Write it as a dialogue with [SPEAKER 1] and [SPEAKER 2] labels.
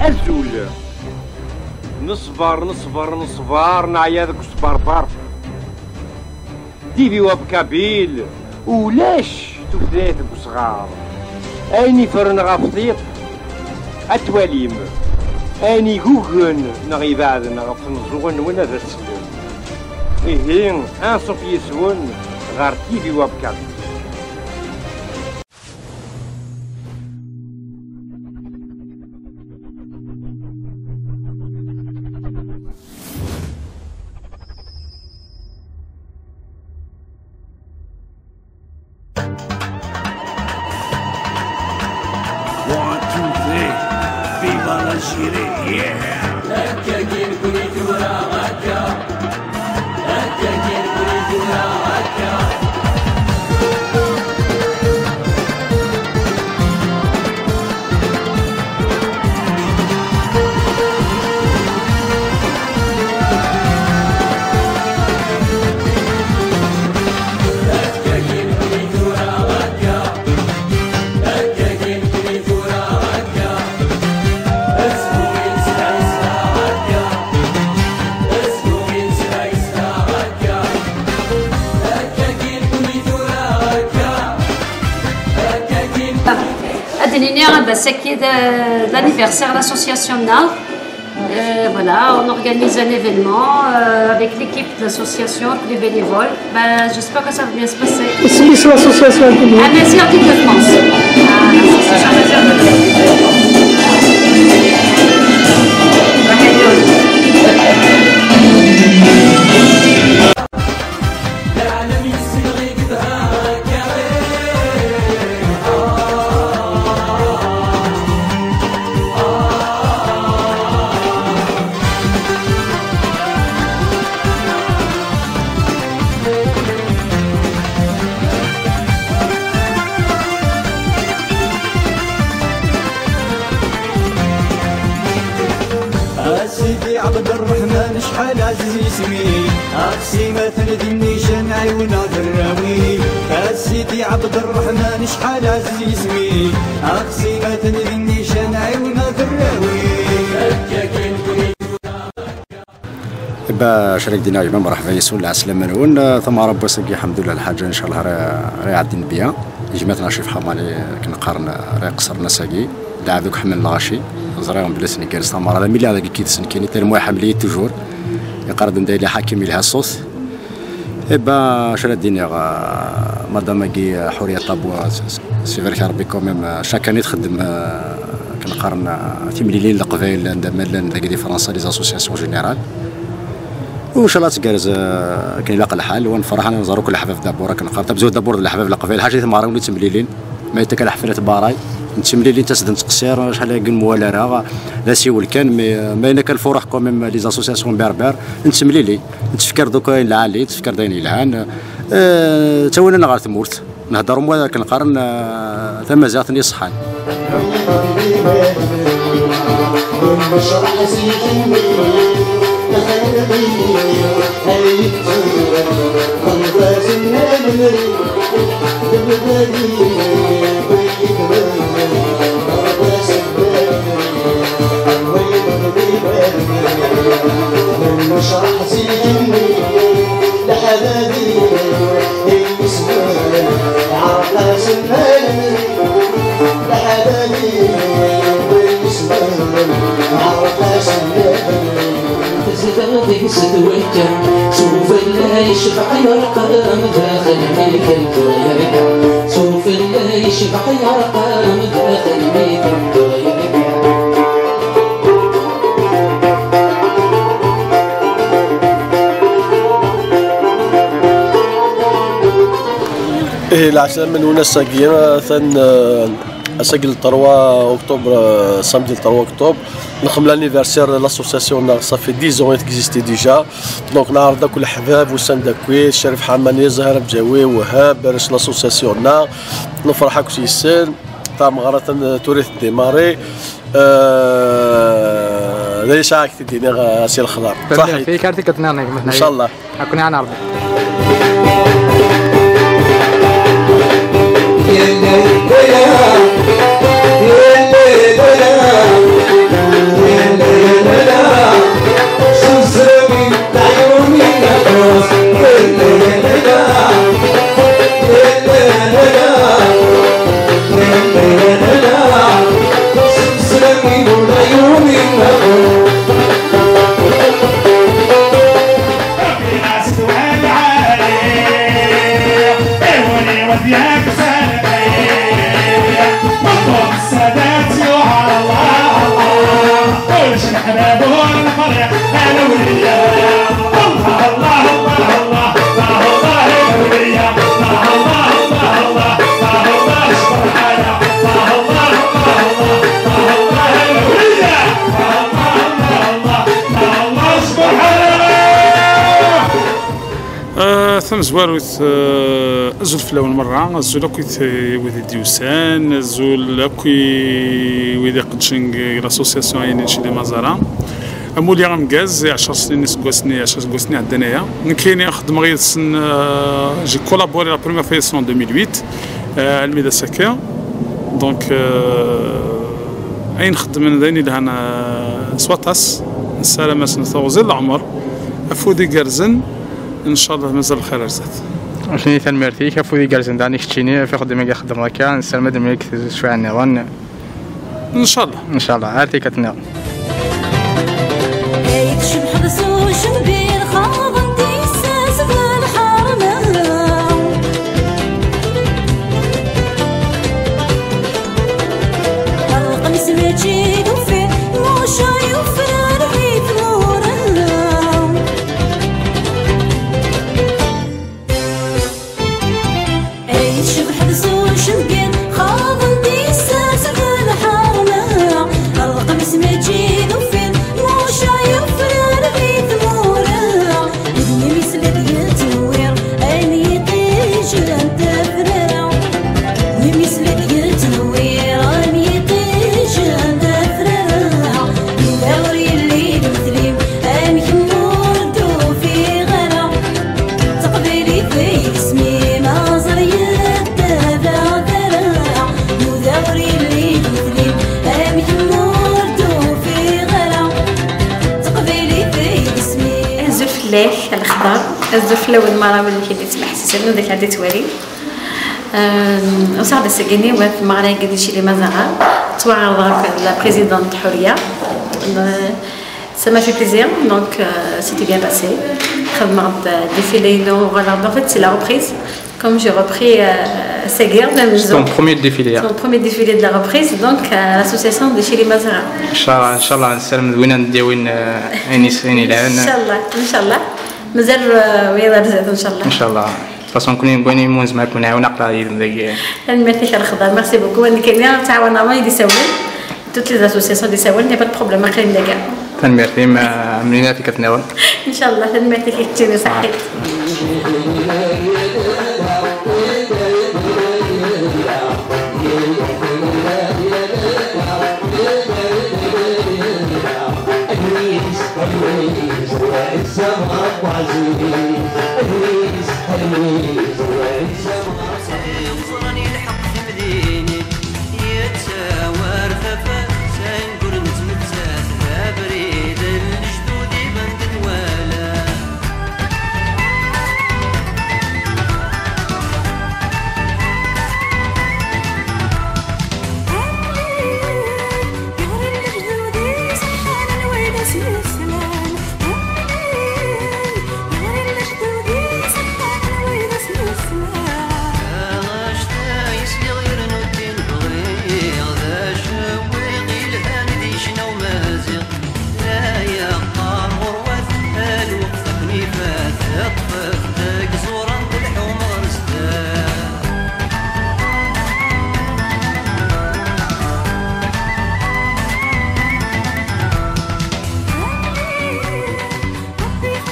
[SPEAKER 1] أزول نصبر نصبر نصبر نعيا ذاك الصبربر ديفي وبكابيل ولاش تثلاث وصغار اني فرن غفطيط اتواليم اني جوجن نغي بعد نغف نزغن ولا ذا السلم إيه أنصف يسون غار تيفي وبكابيل.
[SPEAKER 2] Viva l'Algérie, yeah!
[SPEAKER 3] C'est l'anniversaire de l'association NAV. Voilà, on organise un événement avec l'équipe de l'association, les bénévoles. J'espère que ça va bien se passer.
[SPEAKER 4] Et c'est l'association
[SPEAKER 3] Amnésiatique de France. L'association Amnésiatique de France.
[SPEAKER 5] سيدي عبد الرحمن شحال عزيز اسمي اقسي مثل ديني جمعي وناظر راوي سيدي عبد الرحمن شحال عزيز اسمي اقسي مثل ديني جمعي وناظر راوي
[SPEAKER 6] شريك دينا جماعة مرحبا يسون العسلام منون ثم ربي سقي الحمد لله الحاجة ان شاء الله راهي عادين بيا جماعتنا شي في حمالي كنقارن راهي قصرنا ساقي لاعب ذوك حمل الغاشي زراهم بلا سنكير استمر هذا ملي هذاك كيدسن كاين حتى المواحد ملي توجور يقرد ندير حاكم لها الصوص شرا الدنيا مادام كي حوريه طابوا سي فريك ربي كوميم شاكاني تخدم كنقارن تيمليلين القبائل عندما ذاك دي فرنسا لي زاسوسياسيون جينيرال وان شاء الله تكارز كاين لاقى الحال ونفرح انا نزورو كل حفاف دابور كنقارن تبزود دابور الحفاف القبائل حاجه تما وليت تمليلين ما يتك الحفلات باراي نتملي تسد تقصير شحال كاين موالاه راه لا سيول كان ما انا كنفرح كوميم لي زاسوسياسيون بربر نتملي لي نتفكر دوكا العالي نتفكر داين العان تاونا غير تمورت نهضروا موا كنقارن ثم زاتني صحان
[SPEAKER 7] شوف اللي يشبع يرقم داخل ميك الكراير شوف اللي يشبع يرقم داخل ميك الكراير
[SPEAKER 8] العشاء من هنا ساقينا ساقي 3 اكتوبر samedi 3 اكتوبر نخدم لانيفرسير لاسوسياسيون صافي 10 ans اكزيستي ديجا دونك نعرض كل الحباب وسان كويت شريف حماني زهره بجاوي وهاب باش لاسوسياسيون نفرح كل يسال تاع مغاره توريث ديماري ليش عاك تديني غاسي الخضار
[SPEAKER 4] صحيح في كارتي كتنانا
[SPEAKER 8] ان شاء الله
[SPEAKER 4] كوني نعرض
[SPEAKER 5] يا
[SPEAKER 9] ثم زواروث زول في الأول مرة زول أكويت وذي ديوسان زول أكوي وذي قدشنج لاسوسياسيون يعني شي مازارا مولي غامكاز 10 سنين سكوسني 10 سكوسني عندنايا كايني نخدم غير سن جي كولابوري لا بروميير فوا سون 2008 الميدا ساكا دونك أي نخدم من ذيني لهنا سواتاس السلامة نتوزل العمر أفودي كارزن ان شاء الله مازال الخير رزات
[SPEAKER 4] شنو تنمرتي كفودي جالسين داني كتشيني في خدمه خدم هكا نسلم دمك شويه عن النيران
[SPEAKER 9] ان شاء الله
[SPEAKER 4] ان شاء الله عارتي كتنير
[SPEAKER 10] الخضر الزرف الأول مرة من اللي تسمح سيسلو ذاك عدي توالي وصعد السجني وفي مغرب قد شي لي مزرعة توعرض la présidente حورية ça m'a fait plaisir donc c'était bien passé خدمت défilé voilà en fait c'est la reprise comme j'ai repris Seguir de la maison.
[SPEAKER 4] Ton premier défilé.
[SPEAKER 10] Ton premier défilé de la reprise donc à l'association de chez les Mazara.
[SPEAKER 4] Inch'Allah نسلم دوينا نديوين عيني الآن.
[SPEAKER 10] إن شاء الله مازال ويلا بزاف إن شاء الله.
[SPEAKER 4] إن شاء الله. فاصون كوني بغيني موز معكم نعاون عقلي ذاك.
[SPEAKER 10] نمرتك الخضر ميرسي بوكو أنا كاينين تعاون معايا دي ساول toutes les associations دي ساول ني با بروبليم ما كاين كاع.
[SPEAKER 4] تنمرتي منيناتي كتناول.
[SPEAKER 10] إن شاء الله تنمرتك كتير صحيح.
[SPEAKER 7] It's